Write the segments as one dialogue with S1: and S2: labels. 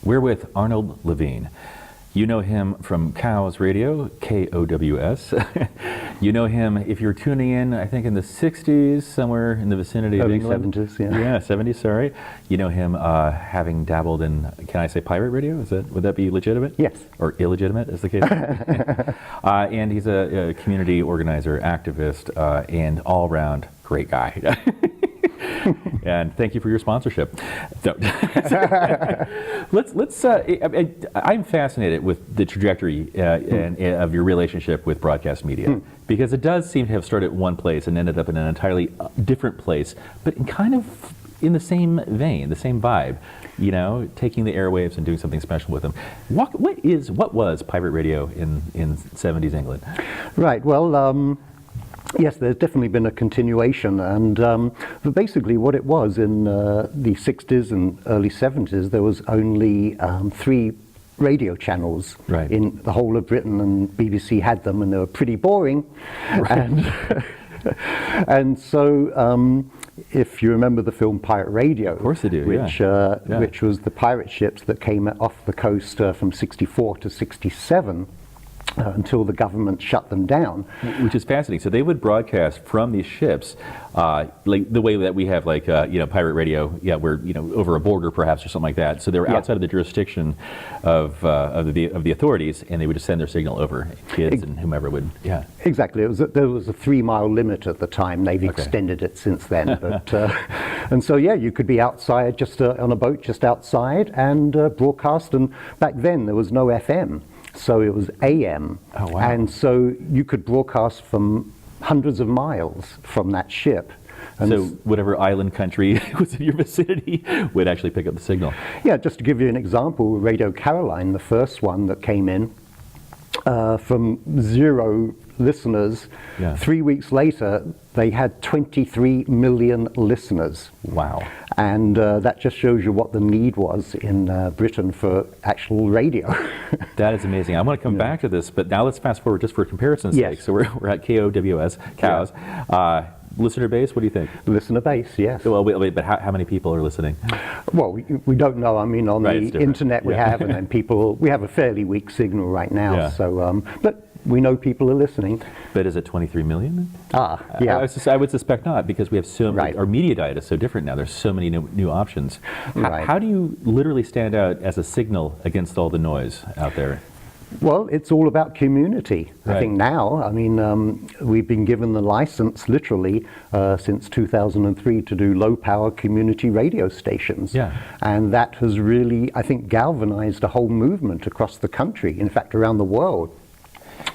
S1: We're with Arnold Levine. You know him from KOWS Radio, KOWS. You know him if you're tuning in, I think in the 60s, somewhere in the vicinity of England.
S2: 70s, yeah.
S1: Yeah, 70s, sorry. You know him having dabbled in, can I say pirate radio? Would that be legitimate?
S2: Yes.
S1: Or illegitimate, as the case is? And he's a community organizer, activist, and all-around great guy. And thank you for your sponsorship. So, I'm fascinated with the trajectory of your relationship with broadcast media, because it does seem to have started at one place and ended up in an entirely different place, but in the same vein, the same vibe, you know, taking the airwaves and doing something special with them. What was pirate radio in 70s England? Right,
S2: well, yes, there's definitely been a continuation, and but basically what it was in the 60s and early 70s, there was only 3 radio channels in the whole of Britain, and BBC had them, and they were pretty boring. Right. And so if you remember the film Pirate Radio,
S1: of course I do,
S2: which was the pirate ships that came off the coast from 64 to 67, until the government shut them down.
S1: Which is fascinating. So they would broadcast from these ships, like the way that we have, like pirate radio, where over a border perhaps or something like that. So they were outside of the jurisdiction of the authorities, and they would just send their signal over. Kids and whomever would,
S2: Exactly. There was a 3-mile limit at the time. They've extended it since then. But and so you could be outside, just on a boat, just outside, and broadcast. And back then there was no FM. So it was AM, and so you could broadcast from hundreds of miles from that ship. And
S1: so whatever island country was in your vicinity would actually pick up the signal.
S2: Yeah, just to give you an example, Radio Caroline, the first one that came in, from 0 listeners, 3 weeks later, they had 23 million listeners.
S1: Wow.
S2: And that just shows you what the need was in Britain for actual radio.
S1: That is amazing. I want to come back to this, but now let's fast forward just for comparison's sake. So we're at KOWS, KOWS. Listener base, what do you think?
S2: Listener base, yes.
S1: Well, wait, but how many people are listening?
S2: Well, we don't know. I mean, on the internet we have, and then we have a fairly weak signal right now. So, but we know people are listening.
S1: But is it 23 million?
S2: Yeah.
S1: I would suspect not, because we have so many, our media diet is so different now. There's so many new options. How do you literally stand out as a signal against all the noise out there?
S2: Well, it's all about community. I think now, I mean, we've been given the license, literally, since 2003 to do low-power community radio stations. And that has really, I think, galvanized a whole movement across the country, in fact, around the world.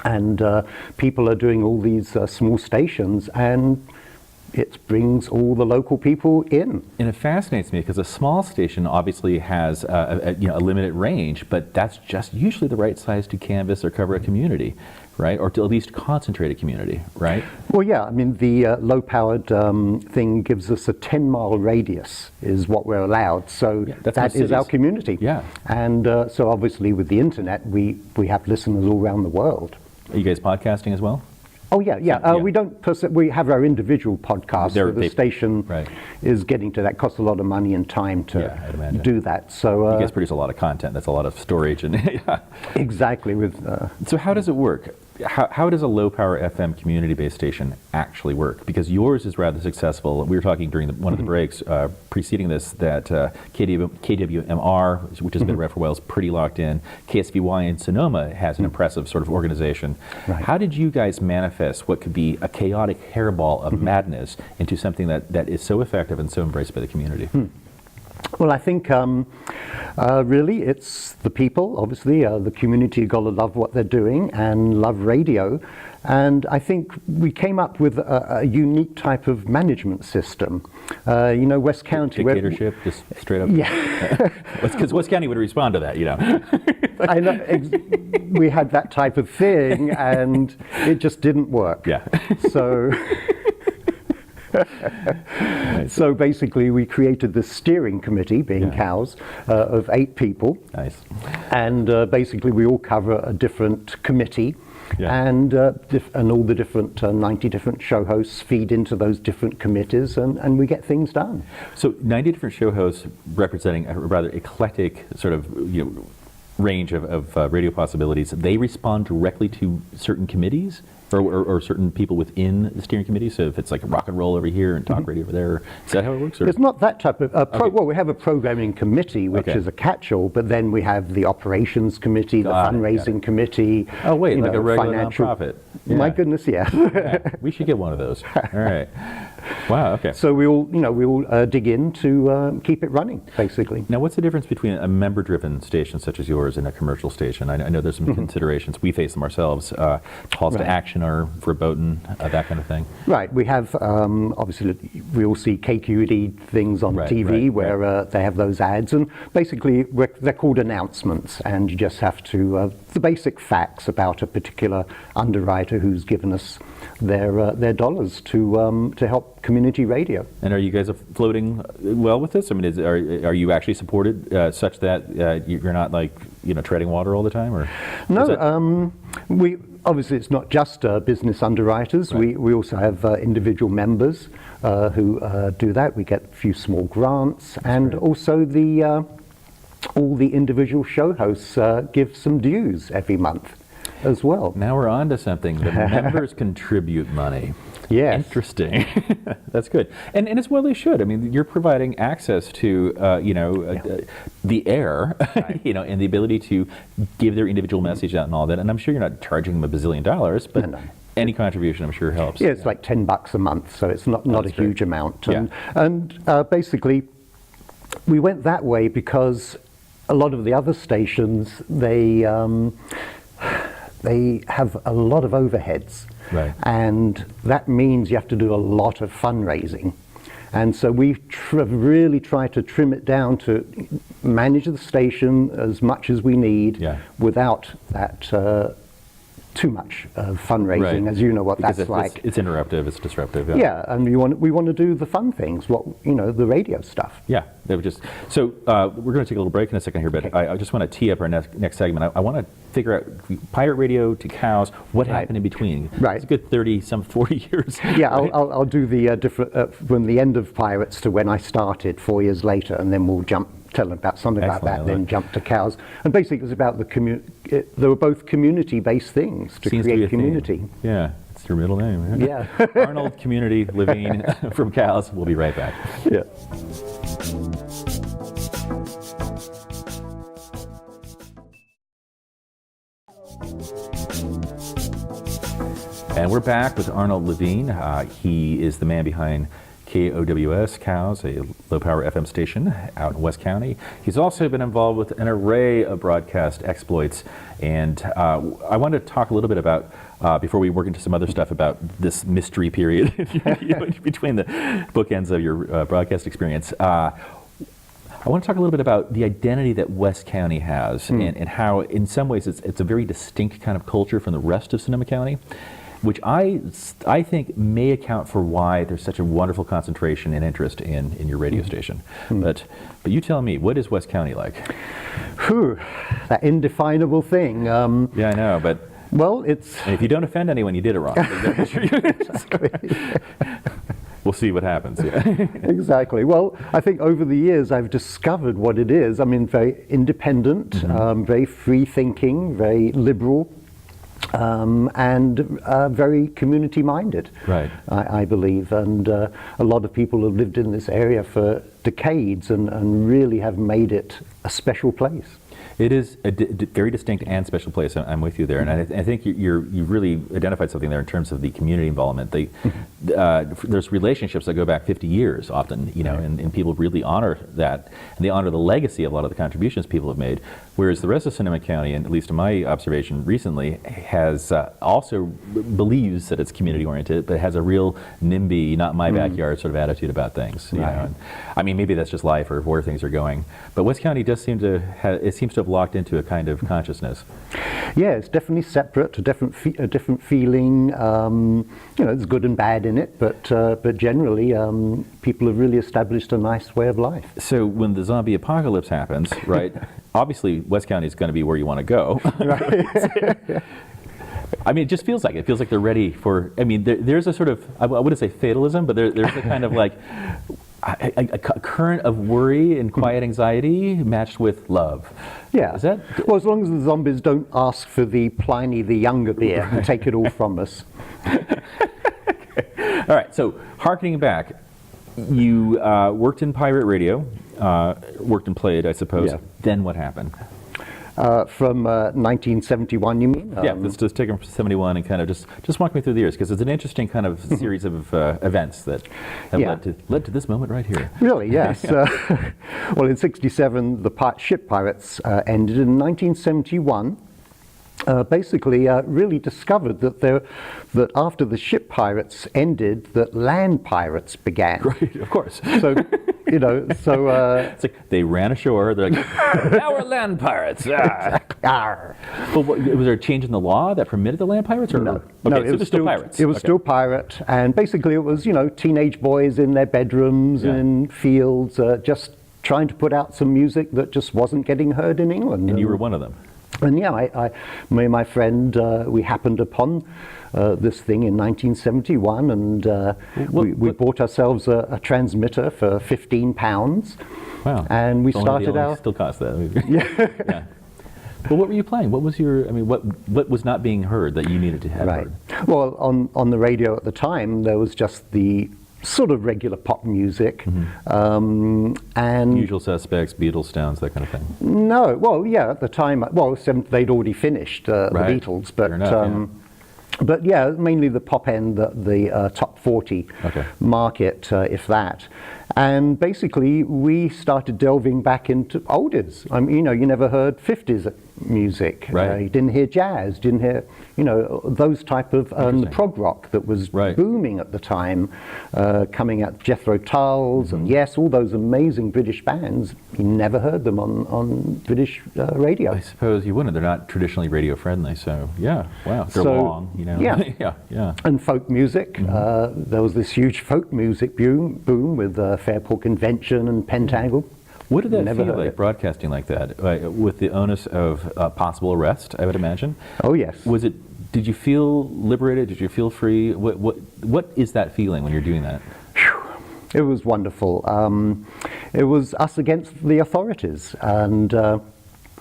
S2: And people are doing all these small stations, and it brings all the local people in.
S1: And it fascinates me because a small station obviously has a limited range, but that's just usually the right size to canvas or cover a community, right? Or to at least concentrate a community, right?
S2: Well, yeah, I mean, the low-powered thing gives us a 10-mile radius is what we're allowed. So that is our community. And so obviously with the internet, we have listeners all around the world.
S1: Are you guys podcasting as well?
S2: Oh yeah. We don't. We have our individual podcasts. The station is getting to that. Costs a lot of money and time to do that. So
S1: you guys produce a lot of content. That's a lot of storage and
S2: exactly.
S1: So how does it work? How does a low-power FM community-based station actually work? Because yours is rather successful. We were talking during one of the breaks preceding this that KWMR, which has been around for a while, is pretty locked in. KSVY in Sonoma has an impressive sort of organization. How did you guys manifest what could be a chaotic hairball of madness into something that is so effective and so embraced by the community?
S2: Well, I think really it's the people, obviously, the community have got to love what they're doing and love radio. And I think we came up with a unique type of management system. West County...
S1: Dictatorship, just straight up?
S2: Yeah.
S1: Because West County would respond to that,
S2: I know, we had that type of thing, and it just didn't work.
S1: Yeah.
S2: So, so basically, we created this steering committee, being KOWS, of 8 people.
S1: Nice.
S2: And basically, we all cover a different committee. And all the different 90 different show hosts feed into those different committees, and we get things done.
S1: So 90 different show hosts representing a rather eclectic sort of range of radio possibilities. They respond directly to certain committees or certain people within the steering committee. So if it's like rock and roll over here and talk radio over there, is that how it works? Or?
S2: It's not that type of well, we have a programming committee, which is a catch-all, but then we have the operations committee, the fundraising committee.
S1: Oh wait, like a regular nonprofit.
S2: My goodness, yeah.
S1: We should get one of those. All right. Wow. Okay.
S2: So we all dig in to keep it running, basically.
S1: Now, what's the difference between a member-driven station such as yours and a commercial station? I know there's some considerations. We face them ourselves. Calls to action are verboten, that kind of thing. Right.
S2: We have obviously we all see KQED things on TV where they have those ads, and basically they're called announcements, and you just have to the basic facts about a particular underwriter who's given us their dollars to help community radio.
S1: And are you guys floating well with this? I mean, are you actually supported such that you're not like treading water all the time, or?
S2: No, we obviously it's not just business underwriters. We also have individual members who do that. We get a few small grants, and also all the individual show hosts give some dues every month as well.
S1: Now we're on to something. The members contribute money.
S2: Yes.
S1: Interesting. That's good. And as well they should. I mean, you're providing access to, the air, and the ability to give their individual message out and all that. And I'm sure you're not charging them $1 bazillion, but any contribution I'm sure helps.
S2: Yeah, it's like $10 a month, so it's not a huge amount. And basically, we went that way because a lot of the other stations, they have a lot of overheads.
S1: Right.
S2: And that means you have to do a lot of fundraising. And so we really try to trim it down to manage the station as much as we need without that too much fundraising, as you know what that's like.
S1: It's interruptive, it's disruptive.
S2: Yeah, and we want to do the fun things, the radio stuff.
S1: Yeah, they would just. So we're going to take a little break in a second here, but I just want to tee up our next segment. I want to figure out pirate radio to KOWS. What happened in between?
S2: Right,
S1: it's a good 40 years.
S2: Yeah, I'll do the different from the end of Pirates to when I started 4 years later, and then we'll tell them about something about that, then jump to KOWS. And basically, it was about they were both community-based things to create community.
S1: Yeah, it's your middle name. Right?
S2: Yeah.
S1: Arnold Community Levine from KOWS. We'll be right back.
S2: Yeah.
S1: And we're back with Arnold Levine. He is the man behind KOWS, a low-power FM station out in West County. He's also been involved with an array of broadcast exploits, and I wanted to talk a little bit about, before we work into some other stuff, about this mystery period between the bookends of your broadcast experience. I want to talk a little bit about the identity that West County has, and how, in some ways, it's a very distinct kind of culture from the rest of Sonoma County, which I think may account for why there's such a wonderful concentration and interest in your radio station. But you tell me, what is West County like?
S2: Whew, that indefinable thing.
S1: Yeah, I know, but
S2: well, it's.
S1: And if you don't offend anyone, you did it wrong.
S2: Exactly.
S1: We'll see what happens. Yeah.
S2: Exactly. Well, I think over the years I've discovered what it is. I mean, very independent, very free-thinking, very liberal. And very community-minded,
S1: right?
S2: I believe, and a lot of people have lived in this area for decades and really have made it a special place.
S1: It is a very distinct and special place. I'm with you there, and I think you've really identified something there in terms of the community involvement. There's relationships that go back 50 years often, and people really honor that, and they honor the legacy of a lot of the contributions people have made. Whereas the rest of Sonoma County, and at least in my observation recently, has also believes that it's community-oriented, but has a real NIMBY, not my backyard sort of attitude about things. You know? And, I mean, maybe that's just life or where things are going. But West County does seem to have of locked into a kind of consciousness.
S2: Yeah, it's definitely separate, a different feeling. There's good and bad in it, but generally, people have really established a nice way of life.
S1: So when the zombie apocalypse happens, right? Obviously, West County is going to be where you want to go. Right. I mean, it just feels like it. It feels like they're ready for. I mean, there's a sort of, I wouldn't say fatalism, but there's a kind of like a current of worry and quiet anxiety matched with love.
S2: Yeah.
S1: Is that?
S2: Well, as long as the zombies don't ask for the Pliny the Younger beer and take it all from us.
S1: Okay. All right. So, harkening back, you worked in pirate radio, worked and played, I suppose.
S2: Yeah.
S1: Then what happened?
S2: From 1971, you mean?
S1: Yeah, let's just take them from 71 and kind of just walk me through the years, because it's an interesting kind of series of events that have led to this moment right here.
S2: Really, yes. Well, in 67, the ship pirates ended. In 1971, basically really discovered that after the ship pirates ended, that land pirates began.
S1: Right, of course.
S2: So,
S1: it's like they ran ashore. They're like, now we're land pirates. Ah. Well, was there a change in the law that permitted the land pirates? Or
S2: no,
S1: okay,
S2: no,
S1: so it was still pirates.
S2: It was still pirate, and basically it was teenage boys in their bedrooms in fields, just trying to put out some music that just wasn't getting heard in England.
S1: And you were one of them.
S2: And yeah, me and my friend, we happened upon this thing in 1971, and we bought ourselves a transmitter for £15.
S1: Wow!
S2: And we started out.
S1: Still cost that. Yeah. Well, what were you playing? What was your? I mean, what was not being heard that you needed to have heard?
S2: Well, on the radio at the time, there was just the sort of regular pop music, and
S1: Usual Suspects, Beatles, Stones, that kind of thing.
S2: No, well, yeah, at the time, they'd already finished the Beatles, but but yeah, mainly the pop end, the top 40 market, if that. And basically, we started delving back into oldies. I mean, you never heard 50s music.
S1: Right.
S2: You didn't hear jazz, didn't hear, those type of prog rock that was booming at the time, coming out, Jethro Tulls, and yes, all those amazing British bands. You never heard them on British radio.
S1: I suppose you wouldn't. They're not traditionally radio friendly, so yeah, wow. They're long,
S2: Yeah.
S1: yeah.
S2: And folk music. There was this huge folk music boom with Fairport Convention and Pentangle.
S1: What did that feel like, broadcasting like that, with the onus of possible arrest, I would imagine?
S2: Oh, yes.
S1: Did you feel liberated? Did you feel free? What is that feeling when you're doing that?
S2: It was wonderful. It was us against the authorities, and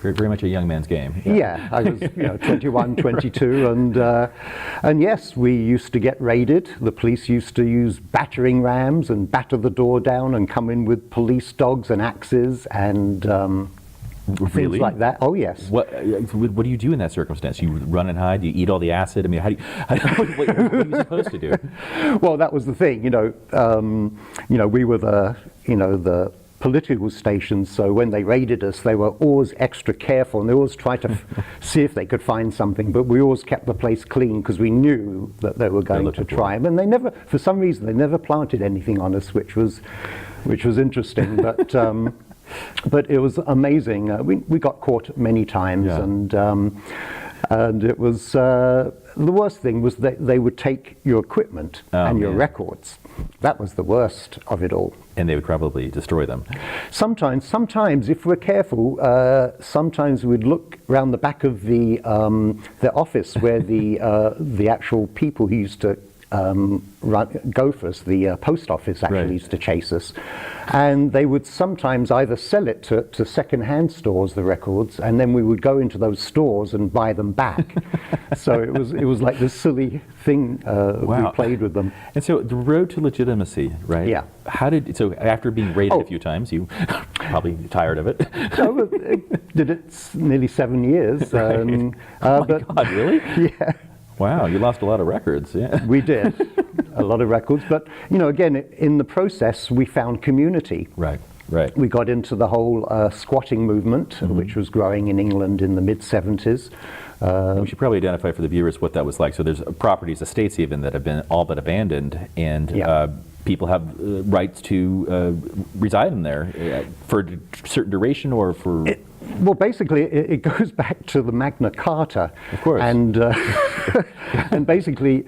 S1: very much a young man's game.
S2: Yeah, I was 21, 22, and yes, we used to get raided. The police used to use battering rams and batter the door down and come in with police dogs and axes and things like that. Oh yes.
S1: What do you do in that circumstance? You run and hide? You eat all the acid? I mean, what are you supposed to do?
S2: Well, that was the thing. We were the political stations, so when they raided us, they were always extra careful, and they always tried to see if they could find something, but we always kept the place clean because we knew that they were going to try them, and they never, for some reason, they never planted anything on us, which was interesting, but it was amazing. We got caught many times, and it was the worst thing was that they would take your equipment and your records. That was the worst of it all.
S1: And they would probably destroy them.
S2: Sometimes, if we're careful, sometimes we'd look around the back of the office where the actual people who used to go for us, the post office actually used to chase us, and they would sometimes either sell it to second-hand stores, the records, and then we would go into those stores and buy them back. So it was like this silly thing. We played with them.
S1: And so the road to legitimacy, right?
S2: Yeah.
S1: So after being raided a few times, you probably tired of it.
S2: So did it nearly 7 years.
S1: Oh my God, really?
S2: Yeah.
S1: Wow, you lost a lot of records. Yeah.
S2: We did, a lot of records. But, again, in the process, we found community.
S1: Right.
S2: We got into the whole squatting movement, which was growing in England in the mid-70s.
S1: We should probably identify for the viewers what that was like. So there's properties, estates even, that have been all but abandoned, and people have rights to reside in there for a certain duration or for...
S2: Well, basically, it goes back to the Magna Carta.
S1: Of course.
S2: And, and basically,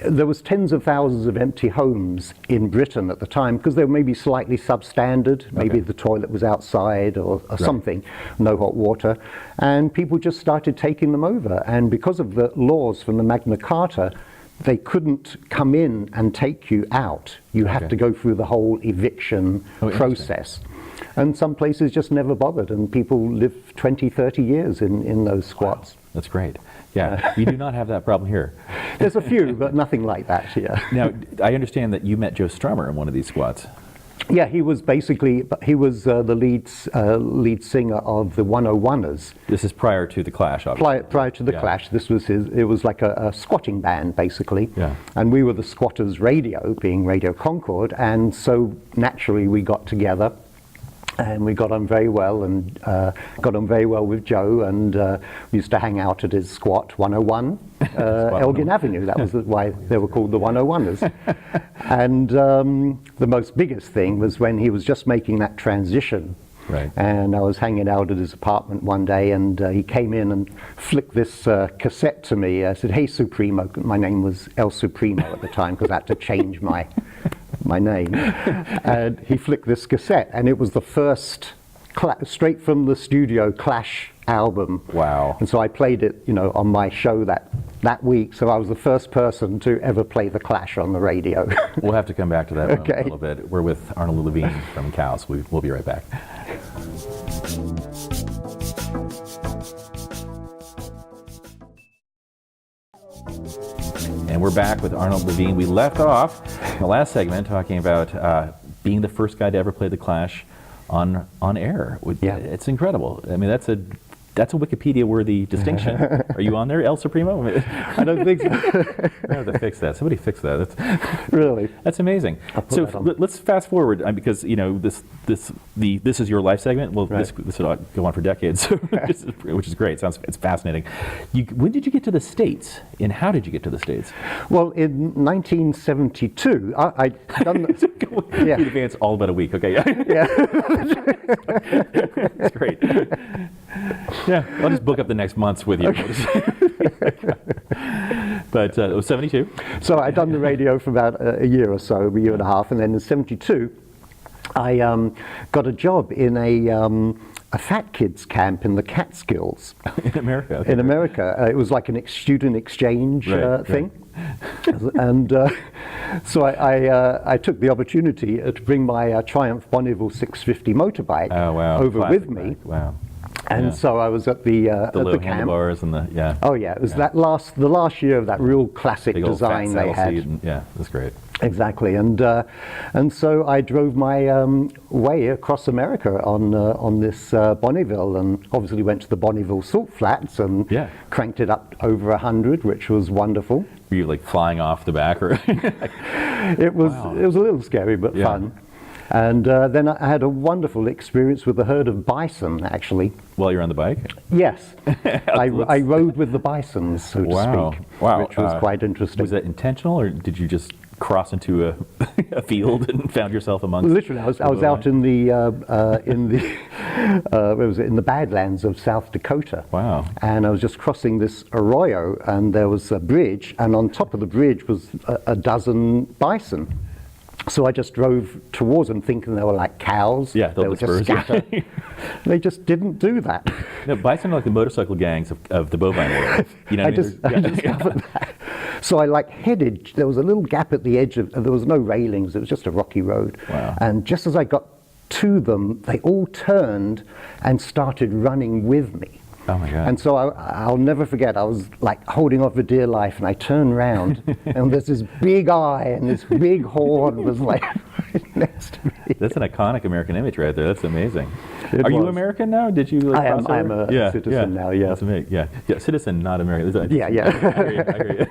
S2: there was tens of thousands of empty homes in Britain at the time because they were maybe slightly substandard. Maybe the toilet was outside or something, no hot water. And people just started taking them over. And because of the laws from the Magna Carta, they couldn't come in and take you out. You have to go through the whole eviction process. And some places just never bothered, and people live 20, 30 years in those squats.
S1: Wow. That's great. Yeah, we do not have that problem here.
S2: There's a few, but nothing like that here.
S1: Now, I understand that you met Joe Strummer in one of these squats.
S2: Yeah, he was basically, he was the lead singer of the 101ers.
S1: This is prior to the Clash, obviously.
S2: Prior to the Clash, this was it was like a squatting band, basically.
S1: Yeah.
S2: And we were the Squatters Radio, being Radio Concord, and so naturally we got together. And we got on very well, and got on very well with Joe, and we used to hang out at his squat 101, Elgin Avenue. That was why they were called the 101ers. And the most biggest thing was when he was just making that transition.
S1: Right.
S2: And I was hanging out at his apartment one day, and he came in and flicked this cassette to me. I said, "Hey, Supremo." My name was El Supremo at the time because I had to change my name. And he flicked this cassette, and it was the first straight from the studio Clash album.
S1: Wow.
S2: And so I played it, on my show that week. So I was the first person to ever play the Clash on the radio.
S1: We'll have to come back to that in a little bit. We're with Arnold Levine from KOWS. We'll be right back. And we're back with Arnold Levine. We left off in the last segment talking about being the first guy to ever play the Clash on air.
S2: Yeah.
S1: It's incredible. I mean, that's a Wikipedia-worthy distinction. Are you on there, El Supremo?
S2: I don't think so.
S1: I have to fix that. Somebody fix that.
S2: Really?
S1: That's amazing. So let's fast forward because this is your life segment. Well, this will go on for decades, which is great. It's fascinating. When did you get to the States, and how did you get to the States?
S2: Well, in 1972, I'd done.
S1: You advance all but a week. Okay.
S2: Yeah.
S1: That's great. Yeah, I'll just book up the next months with you. Okay. But it was 72.
S2: So I'd done the radio for about a year or so, a year and a half, and then in 72, I got a job in a fat kids camp in the Catskills.
S1: In America? Okay.
S2: In America. It was like a student exchange thing. And so I took the opportunity to bring my Triumph Bonneville 650 motorbike over with me.
S1: Wow.
S2: And so I was at the
S1: low
S2: camp.
S1: handlebars and the
S2: Oh yeah, it was the last year of that real classic
S1: big old
S2: design
S1: fat
S2: they had.
S1: seat, yeah, that's great.
S2: Exactly, and so I drove my way across America on this Bonneville, and obviously went to the Bonneville salt flats and cranked it up over 100, which was wonderful.
S1: Were you like flying off the back, or?
S2: It was a little scary but fun. And then I had a wonderful experience with a herd of bison, actually.
S1: While you're on the bike?
S2: Yes. I rode with the bisons, so to speak, which was quite interesting.
S1: Was that intentional, or did you just cross into a field and found yourself amongst?
S2: Literally, I was out in the where was it? In the Badlands of South Dakota.
S1: Wow!
S2: And I was just crossing this arroyo, and there was a bridge, and on top of the bridge was a dozen bison. So I just drove towards them thinking they were like cows.
S1: Yeah,
S2: they were just scattered. They just didn't do that.
S1: No, bison are like the motorcycle gangs of the bovine world. You know
S2: I discovered that. So I headed, there was a little gap at the edge there was no railings, it was just a rocky road.
S1: Wow.
S2: And just as I got to them, they all turned and started running with me.
S1: Oh my God.
S2: And so I'll never forget, I was holding on for dear life, and I turned around and there's this big eye and this big horn was right next to me.
S1: That's an iconic American image right there. That's amazing. Are you American now? Did you
S2: I am a citizen now, yeah.
S1: That's amazing. Yeah, citizen, not American.
S2: Yeah.
S1: I hear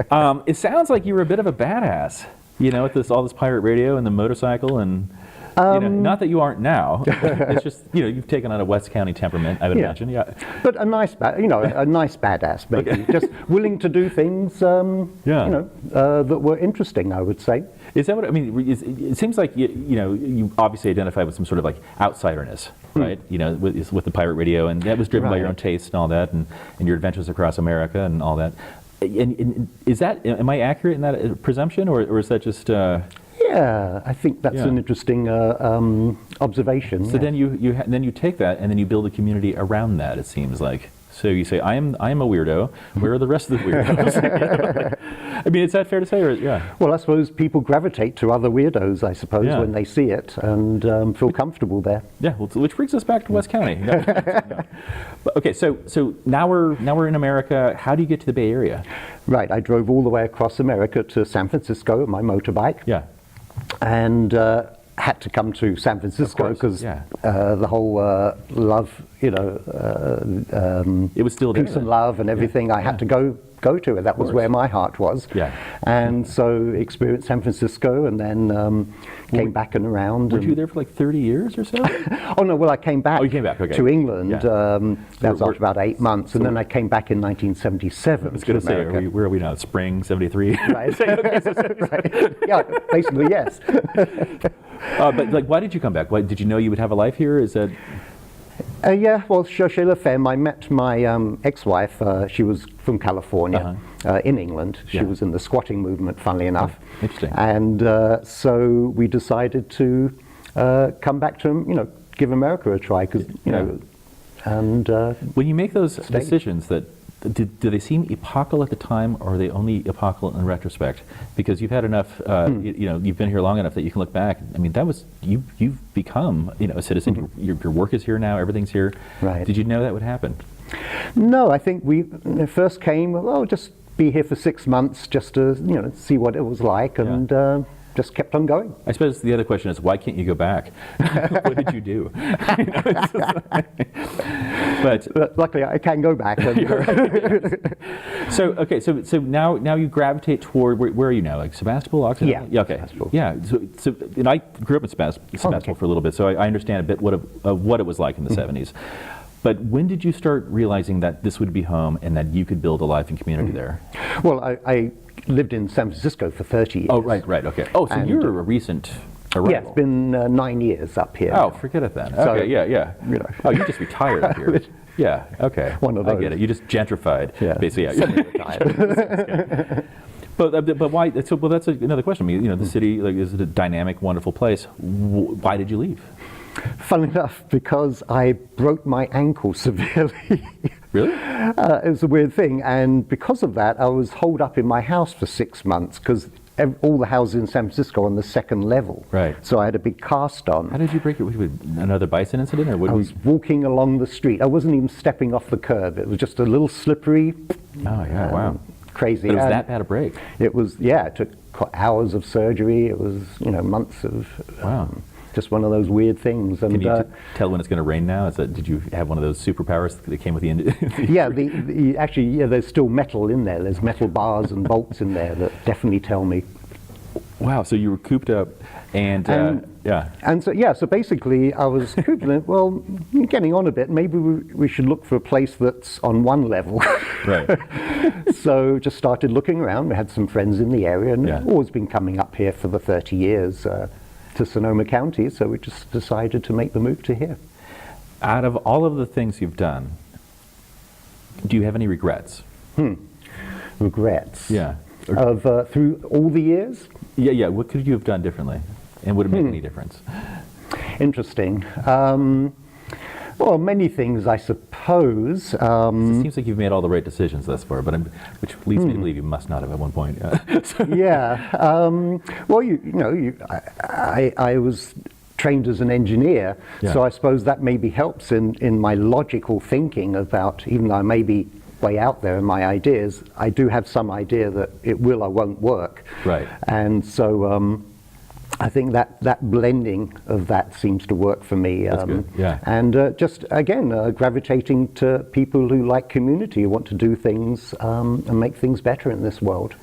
S1: you. It sounds like you were a bit of a badass, with all this pirate radio and the motorcycle and... Not that you aren't now. It's just, you've taken on a West County temperament, I would imagine. Yeah.
S2: But a nice, a nice badass, maybe.
S1: Okay.
S2: Just willing to do things, that were interesting, I would say.
S1: Is that what I mean? It seems like you obviously identify with some sort of like outsiderness, right? With the pirate radio, and that was driven by your own taste and all that, and your adventures across America and all that. And is that, am I accurate in that presumption, or is that just?
S2: Yeah, I think that's an interesting observation.
S1: So then then you take that and then you build a community around that. It seems like. So you say, I am a weirdo. Where are the rest of the weirdos? I mean, is that fair to say? Or,
S2: Well, I suppose people gravitate to other weirdos, I suppose, when they see it and feel comfortable there.
S1: Yeah, well, which brings us back to West County. But, okay, so now we're in America. How do you get to the Bay Area?
S2: Right, I drove all the way across America to San Francisco on my motorbike.
S1: Yeah.
S2: And had to come to San Francisco because the whole love, it
S1: was still there,
S2: peace and love and everything. I had to go to it. That was where my heart was.
S1: Yeah.
S2: And so experienced San Francisco, and then came back and around.
S1: Were you there for like 30 years or so?
S2: Oh no, well I came back.
S1: Oh, you came back, okay.
S2: To England.
S1: Yeah.
S2: That was after about 8 months, and then I came back in 1977.
S1: I was going to say, where are we now? Spring '73.
S2: Right. Right. Yeah, basically yes.
S1: But like, why did you come back? Why, did you know you would have a life here? Is that?
S2: Yeah, well, cherchez la femme. I met my ex-wife. She was from California, in England. She was in the squatting movement, funnily enough.
S1: Oh, interesting.
S2: And so we decided to come back to, give America a try, because, and
S1: when you make those decisions, do they seem epochal at the time, or are they only epochal in retrospect? Because you've had enough, you've been here long enough that you can look back. I mean, that was you've become, a citizen. Your work is here now. Everything's here.
S2: Right.
S1: Did you know that would happen?
S2: No, I think we first came. Well, just be here for 6 months, just to see what it was like, and just kept on going.
S1: I suppose the other question is, why can't you go back? What did you do? But
S2: luckily, I can go back.
S1: So now you gravitate toward where are you now? Like Sebastopol, Occidental?
S2: Yeah.
S1: Okay.
S2: Sebastopol.
S1: Yeah. So and I grew up in Sebastopol for a little bit, so I understand a bit of what it was like in the 70s. But when did you start realizing that this would be home and that you could build a life and community there?
S2: Well, I lived in San Francisco for 30 years.
S1: Oh, right, okay. Oh, so you're a recent arrival.
S2: Yeah, it's been 9 years up here.
S1: Oh, forget it then.
S2: So,
S1: okay, yeah. Oh, you just retired up here. Yeah, okay.
S2: One of those.
S1: I get it. You just gentrified, basically. Yeah.
S2: Semi-retired.
S1: But why? Well, that's another question. I mean, the city is a dynamic, wonderful place. Why did you leave?
S2: Funnily enough, because I broke my ankle severely.
S1: Really?
S2: It was a weird thing, and because of that, I was holed up in my house for 6 months, because all the houses in San Francisco are on the second level.
S1: Right.
S2: So I had a big cast on.
S1: How did you break it? Another Bison incident, or what?
S2: I was walking along the street. I wasn't even stepping off the curb. It was just a little slippery.
S1: Oh yeah! Wow.
S2: Crazy.
S1: But it was that bad a break.
S2: It was. Yeah. It took hours of surgery. It was months of.
S1: Wow.
S2: Just one of those weird things. And,
S1: can you tell when it's going to rain now? Did you have one of those superpowers that came with the end?
S2: Yeah, actually, there's still metal in there. There's metal bars and bolts in there that definitely tell me.
S1: Wow, so you were cooped up, and yeah.
S2: And so basically I was cooped up. Well, you're getting on a bit. Maybe we should look for a place that's on one level.
S1: Right.
S2: So just started looking around. We had some friends in the area, and always been coming up here for the 30 years. To Sonoma County, so we just decided to make the move to here.
S1: Out of all of the things you've done, do you have any regrets?
S2: Regrets?
S1: Yeah.
S2: Of through all the years?
S1: Yeah. What could you have done differently, and would it make any difference?
S2: Interesting. Well, many things, I suppose.
S1: It seems like you've made all the right decisions thus far, but which leads me to believe you must not have at one point.
S2: Yeah. Well, I was trained as an engineer, so I suppose that maybe helps in my logical thinking about, even though I may be way out there in my ideas, I do have some idea that it will or won't work.
S1: Right.
S2: And so I think that blending of that seems to work for me.
S1: That's good. Yeah.
S2: And just, again, gravitating to people who like community, who want to do things and make things better in this world.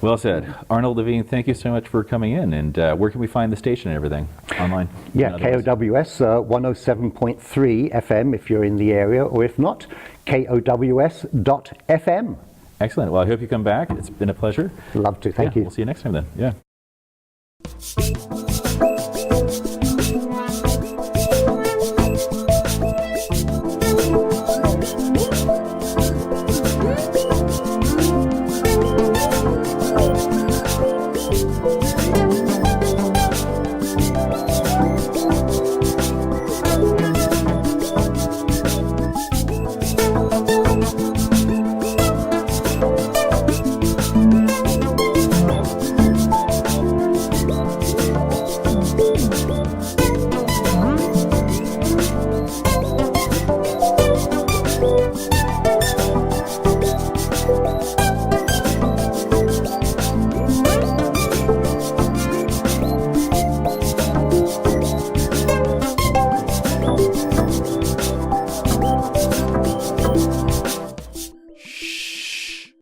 S1: Well said. Arnold Levine, thank you so much for coming in. And where can we find the station and everything online?
S2: Yeah, KOWS 107.3 FM if you're in the area, or if not, KOWS.FM.
S1: Excellent. Well, I hope you come back. It's been a pleasure.
S2: Love to. Thank you.
S1: We'll see you next time then. Yeah.